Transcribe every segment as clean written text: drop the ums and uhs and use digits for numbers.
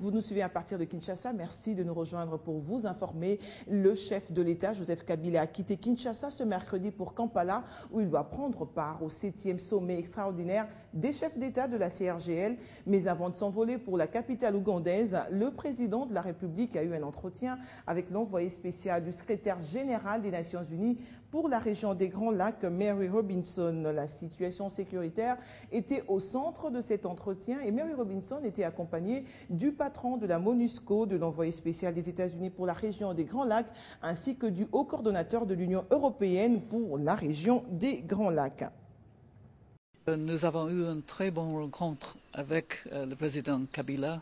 Vous nous suivez à partir de Kinshasa. Merci de nous rejoindre pour vous informer. Le chef de l'État, Joseph Kabila, a quitté Kinshasa ce mercredi pour Kampala, où il doit prendre part au 7e sommet extraordinaire des chefs d'État de la CRGL. Mais avant de s'envoler pour la capitale ougandaise, le président de la République a eu un entretien avec l'envoyé spécial du secrétaire général des Nations Unies pour la région des Grands Lacs, Mary Robinson. La situation sécuritaire était au centre de cet entretien et Mary Robinson était accompagnée du patron de la MONUSCO, de l'envoyé spécial des États-Unis pour la région des Grands Lacs, ainsi que du haut coordonnateur de l'Union européenne pour la région des Grands Lacs. Nous avons eu une très bonne rencontre avec le président Kabila.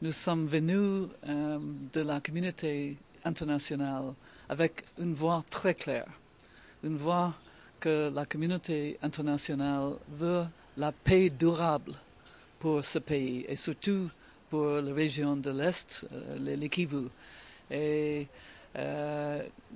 Nous sommes venus de la communauté internationale avec une voix très claire. Une voix que la communauté internationale veut la paix durable pour ce pays et surtout pour la région de l'Est, les Kivu. Et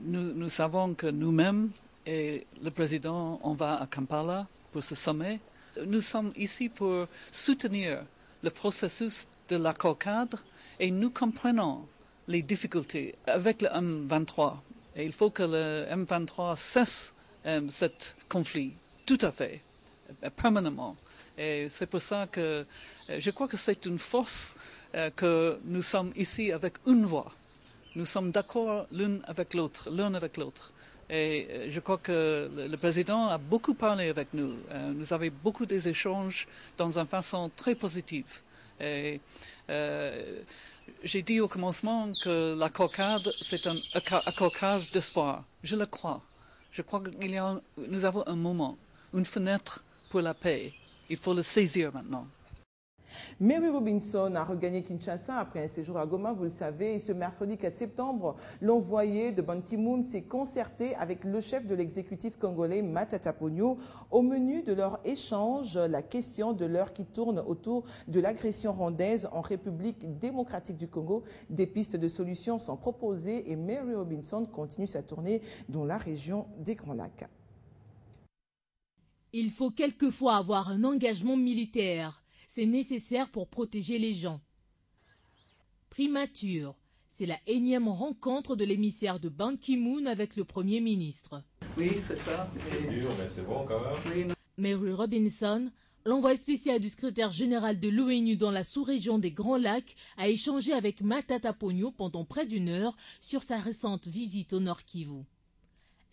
nous savons que nous-mêmes et le président, on va à Kampala pour ce sommet. Nous sommes ici pour soutenir le processus de l'accord cadre et nous comprenons les difficultés avec le M23. Et il faut que le M23 cesse ce conflit, tout à fait, permanemment. Et c'est pour ça que je crois que c'est une force que nous sommes ici avec une voix. Nous sommes d'accord l'un avec l'autre. Et je crois que le président a beaucoup parlé avec nous. Nous avons beaucoup d'échanges dans une façon très positive. Et j'ai dit au commencement que l'accord cadre, c'est un accord cadre d'espoir. Je le crois. Je crois que nous avons un moment, une fenêtre pour la paix. Il faut le saisir maintenant. Mary Robinson a regagné Kinshasa après un séjour à Goma, vous le savez, et ce mercredi 4 septembre, l'envoyé de Ban Ki-moon s'est concerté avec le chef de l'exécutif congolais, Matata Ponyo. Au menu de leur échange, la question de l'heure qui tourne autour de l'agression rwandaise en République démocratique du Congo. Des pistes de solutions sont proposées et Mary Robinson continue sa tournée dans la région des Grands Lacs. Il faut quelquefois avoir un engagement militaire. C'est nécessaire pour protéger les gens. Primature, c'est la énième rencontre de l'émissaire de Ban Ki-moon avec le Premier ministre. Oui, c'est ça. C'est dur, mais c'est bon quand même. Mary Robinson, l'envoyé spécial du secrétaire général de l'ONU dans la sous-région des Grands Lacs, a échangé avec Matata Ponyo pendant près d'une heure sur sa récente visite au Nord Kivu.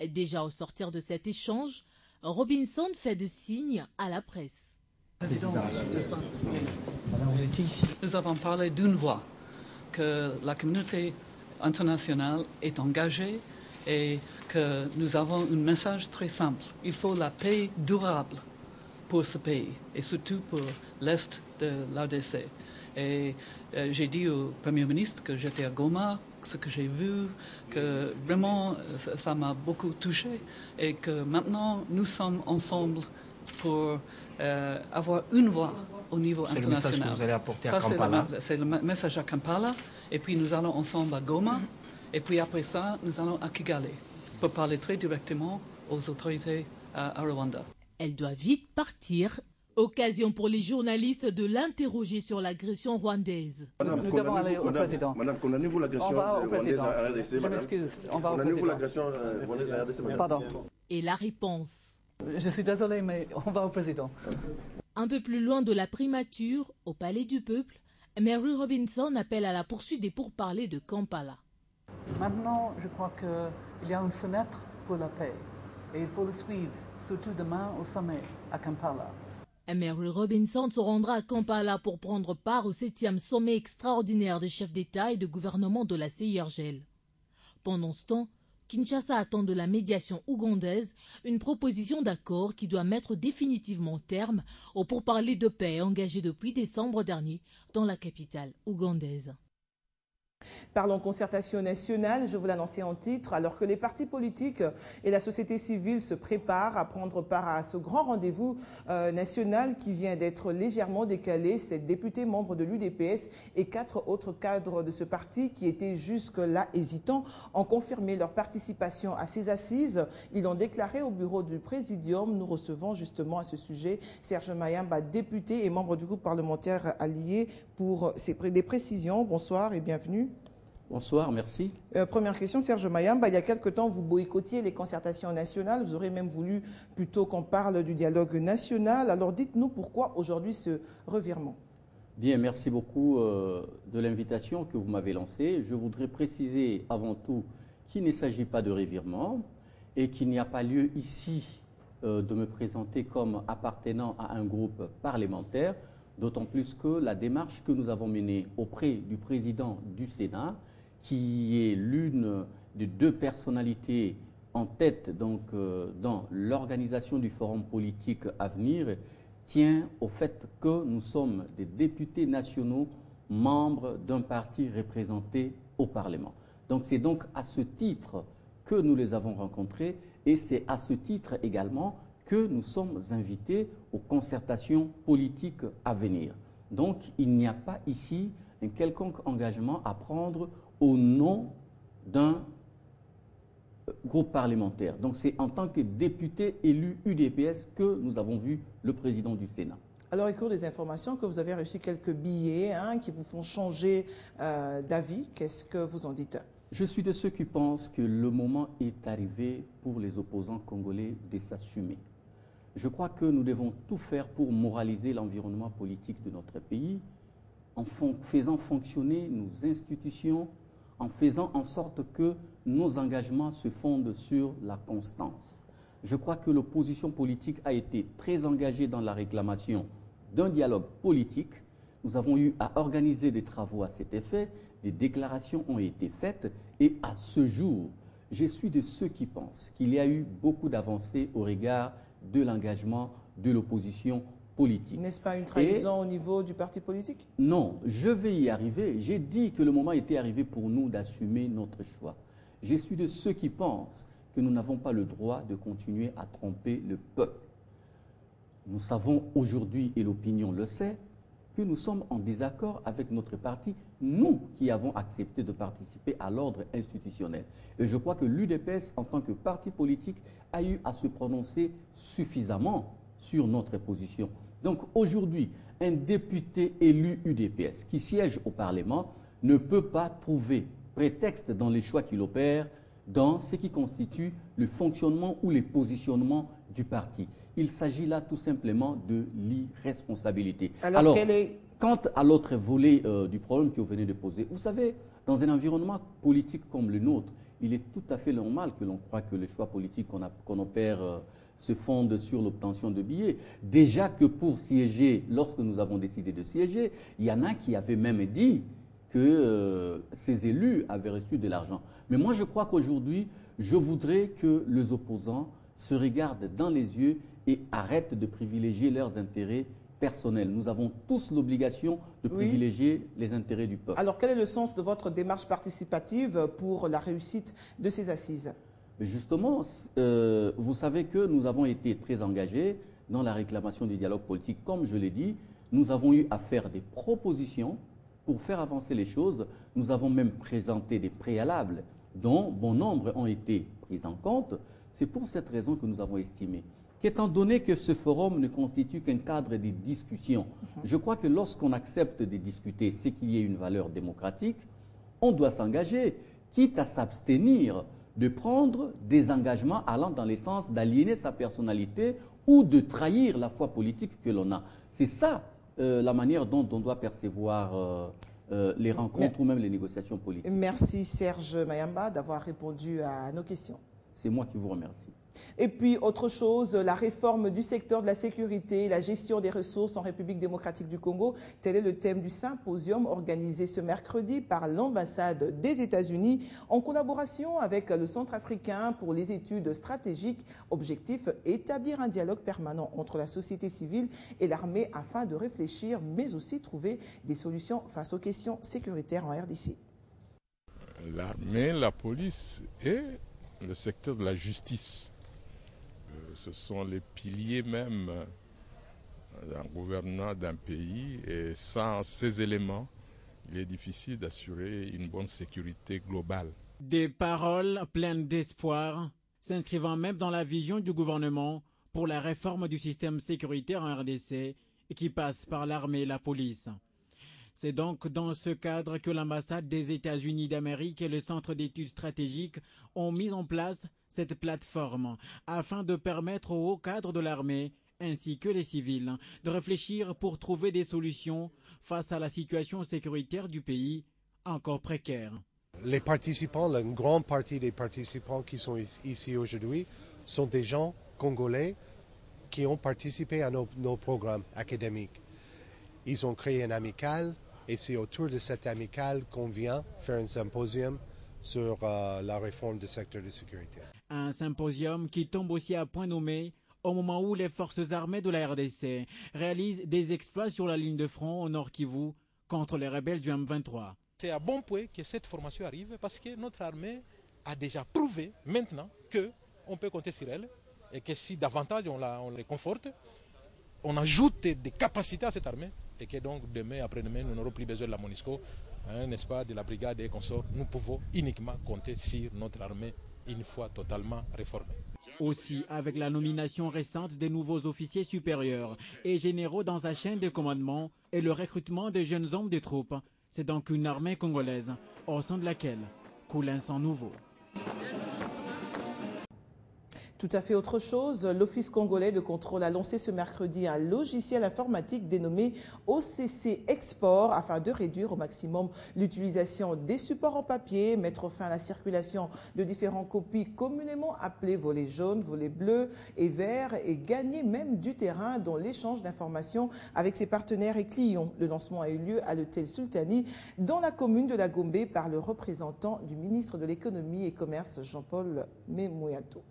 Déjà au sortir de cet échange, Robinson fait de signes à la presse. Nous avons parlé d'une voix, que la communauté internationale est engagée et que nous avons un message très simple. Il faut la paix durable pour ce pays et surtout pour l'Est de l'RDC. Et j'ai dit au Premier ministre que j'étais à Goma, ce que j'ai vu, que vraiment ça m'a beaucoup touché et que maintenant nous sommes ensemble pour avoir une voix au niveau international. C'est le message que vous allez apporter à Kampala. C'est le message à Kampala. Et puis nous allons ensemble à Goma. Et puis après ça, nous allons à Kigali pour parler très directement aux autorités à Rwanda. Elle doit vite partir. Occasion pour les journalistes de l'interroger sur l'agression rwandaise. Nous devons aller au président. Madame, condamnez-vous l'agression rwandaise à RDC, Je m'excuse, on va au condamnez-vous président. l'agression rwandaise à RDC, madame. Pardon. Et la réponse. Je suis désolé, mais on va au président. Un peu plus loin de la primature, au Palais du Peuple, Mary Robinson appelle à la poursuite des pourparlers de Kampala. Maintenant, je crois qu'il y a une fenêtre pour la paix. Et il faut le suivre, surtout demain au sommet à Kampala. Mary Robinson se rendra à Kampala pour prendre part au 7e sommet extraordinaire des chefs d'État et de gouvernement de la CIRGL. Pendant ce temps, Kinshasa attend de la médiation ougandaise une proposition d'accord qui doit mettre définitivement terme aux pourparlers de paix engagés depuis décembre dernier dans la capitale ougandaise. Parlons concertation nationale, je vous l'annonçais en titre, alors que les partis politiques et la société civile se préparent à prendre part à ce grand rendez-vous national qui vient d'être légèrement décalé. 7 députés membres de l'UDPS et 4 autres cadres de ce parti qui étaient jusque-là hésitants ont confirmé leur participation à ces assises. Ils l'ont déclaré au bureau du Présidium. Nous recevons justement à ce sujet Serge Mayamba, député et membre du groupe parlementaire allié pour des précisions. Bonsoir et bienvenue. Bonsoir, merci. Première question, Serge Mayamba. Il y a quelque temps, vous boycottiez les concertations nationales. Vous aurez même voulu plutôt qu'on parle du dialogue national. Alors dites-nous pourquoi aujourd'hui ce revirement. Bien, merci beaucoup de l'invitation que vous m'avez lancée. Je voudrais préciser avant tout qu'il ne s'agit pas de revirement et qu'il n'y a pas lieu ici de me présenter comme appartenant à un groupe parlementaire, d'autant plus que la démarche que nous avons menée auprès du président du Sénat, qui est l'une des 2 personnalités en tête donc, dans l'organisation du forum politique à venir, tient au fait que nous sommes des députés nationaux membres d'un parti représenté au Parlement. Donc c'est donc à ce titre que nous les avons rencontrés et c'est à ce titre également que nous sommes invités aux concertations politiques à venir. Donc il n'y a pas ici un quelconque engagement à prendre au nom d'un groupe parlementaire. Donc c'est en tant que député élu UDPS que nous avons vu le président du Sénat. Alors, il court des informations que vous avez reçu quelques billets qui vous font changer d'avis. Qu'est-ce que vous en dites? Je suis de ceux qui pensent que le moment est arrivé pour les opposants congolais de s'assumer. Je crois que nous devons tout faire pour moraliser l'environnement politique de notre pays en faisant fonctionner nos institutions, en faisant en sorte que nos engagements se fondent sur la constance. Je crois que l'opposition politique a été très engagée dans la réclamation d'un dialogue politique. Nous avons eu à organiser des travaux à cet effet, des déclarations ont été faites et à ce jour, je suis de ceux qui pensent qu'il y a eu beaucoup d'avancées au regard de l'engagement de l'opposition politique. N'est-ce pas une trahison au niveau du parti politique? Non, je vais y arriver. J'ai dit que le moment était arrivé pour nous d'assumer notre choix. Je suis de ceux qui pensent que nous n'avons pas le droit de continuer à tromper le peuple. Nous savons aujourd'hui, et l'opinion le sait, que nous sommes en désaccord avec notre parti, nous qui avons accepté de participer à l'ordre institutionnel. Et je crois que l'UDPS, en tant que parti politique, a eu à se prononcer suffisamment sur notre position. Donc aujourd'hui, un député élu UDPS qui siège au Parlement ne peut pas trouver prétexte dans les choix qu'il opère dans ce qui constitue le fonctionnement ou les positionnements du parti. Il s'agit là tout simplement de l'irresponsabilité. Alors quant à l'autre volet du problème que vous venez de poser, vous savez, dans un environnement politique comme le nôtre, il est tout à fait normal que l'on croie que les choix politiques qu'on opère se fondent sur l'obtention de billets. Déjà que pour siéger, lorsque nous avons décidé de siéger, il y en a qui avaient même dit que ces élus avaient reçu de l'argent. Mais moi, je crois qu'aujourd'hui, je voudrais que les opposants se regardent dans les yeux et arrêtent de privilégier leurs intérêts personnels. Nous avons tous l'obligation de privilégier les intérêts du peuple. Alors, quel est le sens de votre démarche participative pour la réussite de ces assises? Justement, vous savez que nous avons été très engagés dans la réclamation du dialogue politique. Comme je l'ai dit, nous avons eu à faire des propositions pour faire avancer les choses. Nous avons même présenté des préalables dont bon nombre ont été pris en compte. C'est pour cette raison que nous avons estimé qu'étant donné que ce forum ne constitue qu'un cadre de discussion, je crois que lorsqu'on accepte de discuter, c'est qu'il y ait une valeur démocratique, on doit s'engager, quitte à s'abstenir de prendre des engagements allant dans le sens d'aliéner sa personnalité ou de trahir la foi politique que l'on a. C'est ça la manière dont on doit percevoir les rencontres ou même les négociations politiques. Merci Serge Mayamba d'avoir répondu à nos questions. C'est moi qui vous remercie. Et puis, autre chose, la réforme du secteur de la sécurité, la gestion des ressources en République démocratique du Congo. Tel est le thème du symposium organisé ce mercredi par l'ambassade des États-Unis en collaboration avec le Centre africain pour les études stratégiques. Objectif, établir un dialogue permanent entre la société civile et l'armée afin de réfléchir, mais aussi trouver des solutions face aux questions sécuritaires en RDC. l'armée, la police et le secteur de la justice. Ce sont les piliers même d'un gouvernement d'un pays, et sans ces éléments, il est difficile d'assurer une bonne sécurité globale. Des paroles pleines d'espoir, s'inscrivant même dans la vision du gouvernement pour la réforme du système sécuritaire en RDC qui passe par l'armée et la police. C'est donc dans ce cadre que l'ambassade des États-Unis d'Amérique et le Centre d'études stratégiques ont mis en place cette plateforme afin de permettre aux hauts cadres de l'armée ainsi que les civils de réfléchir pour trouver des solutions face à la situation sécuritaire du pays encore précaire. Les participants, la grande partie des participants qui sont ici aujourd'hui sont des gens congolais qui ont participé à nos programmes académiques. Ils ont créé une amicale et c'est autour de cette amicale qu'on vient faire un symposium sur la réforme du secteur de sécurité. Un symposium qui tombe aussi à point nommé au moment où les forces armées de la RDC réalisent des exploits sur la ligne de front au Nord Kivu contre les rebelles du M23. C'est à bon point que cette formation arrive parce que notre armée a déjà prouvé maintenant qu'on peut compter sur elle et que si davantage on les conforte, on ajoute des capacités à cette armée et que donc demain, après-demain, nous n'aurons plus besoin de la MONUSCO, n'est-ce pas, de la brigade et consorts. Nous pouvons uniquement compter sur notre armée une fois totalement réformée. Aussi, avec la nomination récente des nouveaux officiers supérieurs et généraux dans sa chaîne de commandement et le recrutement de jeunes hommes de troupes, c'est donc une armée congolaise au sein de laquelle coule un sang nouveau. Tout à fait autre chose, l'Office congolais de contrôle a lancé ce mercredi un logiciel informatique dénommé OCC Export afin de réduire au maximum l'utilisation des supports en papier, mettre fin à la circulation de différentes copies communément appelées volets jaunes, volets bleus et verts et gagner même du terrain dans l'échange d'informations avec ses partenaires et clients. Le lancement a eu lieu à l'hôtel Sultani dans la commune de la Gombe par le représentant du ministre de l'économie et commerce Jean-Paul Memoyato.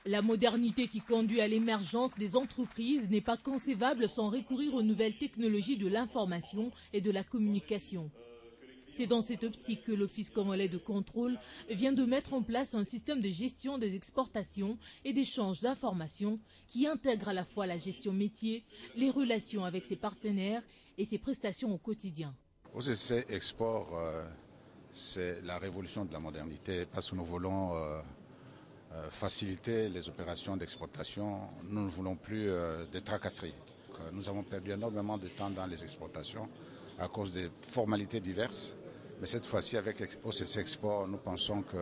La modernité qui conduit à l'émergence des entreprises n'est pas concevable sans recourir aux nouvelles technologies de l'information et de la communication. C'est dans cette optique que l'Office congolais de contrôle vient de mettre en place un système de gestion des exportations et d'échange d'informations qui intègre à la fois la gestion métier, les relations avec ses partenaires et ses prestations au quotidien. OCC Export, c'est la révolution de la modernité parce que nous voulons faciliter les opérations d'exportation. Nous ne voulons plus de tracasseries. Nous avons perdu énormément de temps dans les exportations à cause des formalités diverses. Mais cette fois-ci, avec OCC Export, nous pensons que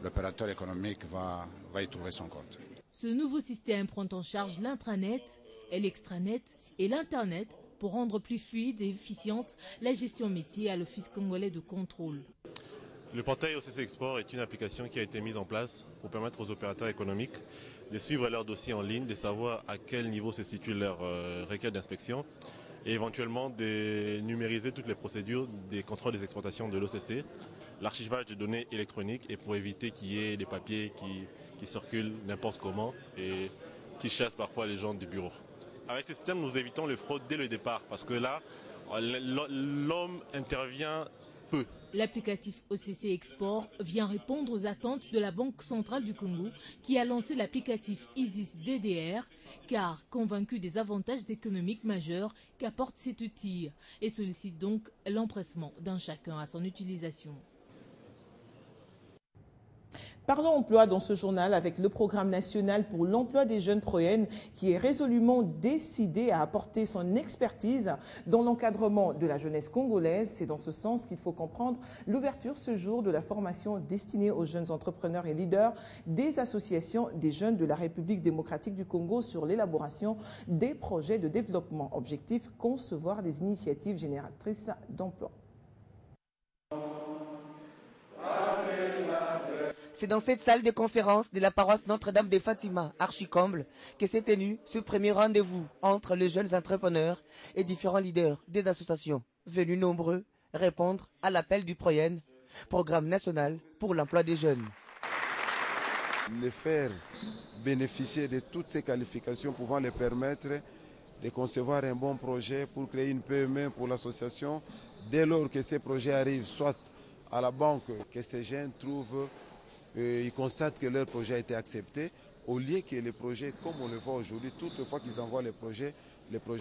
l'opérateur économique va y trouver son compte. Ce nouveau système prend en charge l'intranet et l'extranet et l'Internet pour rendre plus fluide et efficiente la gestion métier à l'Office congolais de contrôle. Le portail OCC Export est une application qui a été mise en place pour permettre aux opérateurs économiques de suivre leurs dossiers en ligne, de savoir à quel niveau se situe leur requête d'inspection et éventuellement de numériser toutes les procédures des contrôles des exportations de l'OCC, l'archivage de données électroniques et pour éviter qu'il y ait des papiers qui circulent n'importe comment et qui chassent parfois les gens du bureau. Avec ce système, nous évitons les fraudes dès le départ parce que là, l'homme intervient peu. L'applicatif OCC Export vient répondre aux attentes de la Banque centrale du Congo qui a lancé l'applicatif ISIS DDR car convaincu des avantages économiques majeurs qu'apporte cet outil et sollicite donc l'empressement d'un chacun à son utilisation. Parlons emploi dans ce journal avec le programme national pour l'emploi des jeunes PROEN qui est résolument décidé à apporter son expertise dans l'encadrement de la jeunesse congolaise. C'est dans ce sens qu'il faut comprendre l'ouverture ce jour de la formation destinée aux jeunes entrepreneurs et leaders des associations des jeunes de la République démocratique du Congo sur l'élaboration des projets de développement. Objectif, concevoir des initiatives génératrices d'emploi. C'est dans cette salle de conférence de la paroisse Notre-Dame de Fatima, Archicomble, que s'est tenu ce premier rendez-vous entre les jeunes entrepreneurs et différents leaders des associations, venus nombreux répondre à l'appel du PROEN, Programme national pour l'emploi des jeunes. les faire bénéficier de toutes ces qualifications pouvant les permettre de concevoir un bon projet pour créer une PME pour l'association. Dès lors que ces projets arrivent, soit à la banque, que ces jeunes trouvent, ils constatent que leur projet a été accepté, au lieu que les projets, comme on le voit aujourd'hui, toutefois qu'ils envoient les projets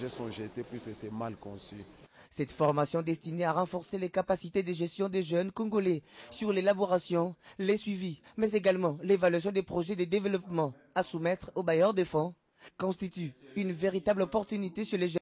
sont jetés puisque c'est mal conçu. Cette formation destinée à renforcer les capacités de gestion des jeunes Congolais sur l'élaboration, les suivis, mais également l'évaluation des projets de développement à soumettre aux bailleurs de fonds, constitue une véritable opportunité chez les jeunes.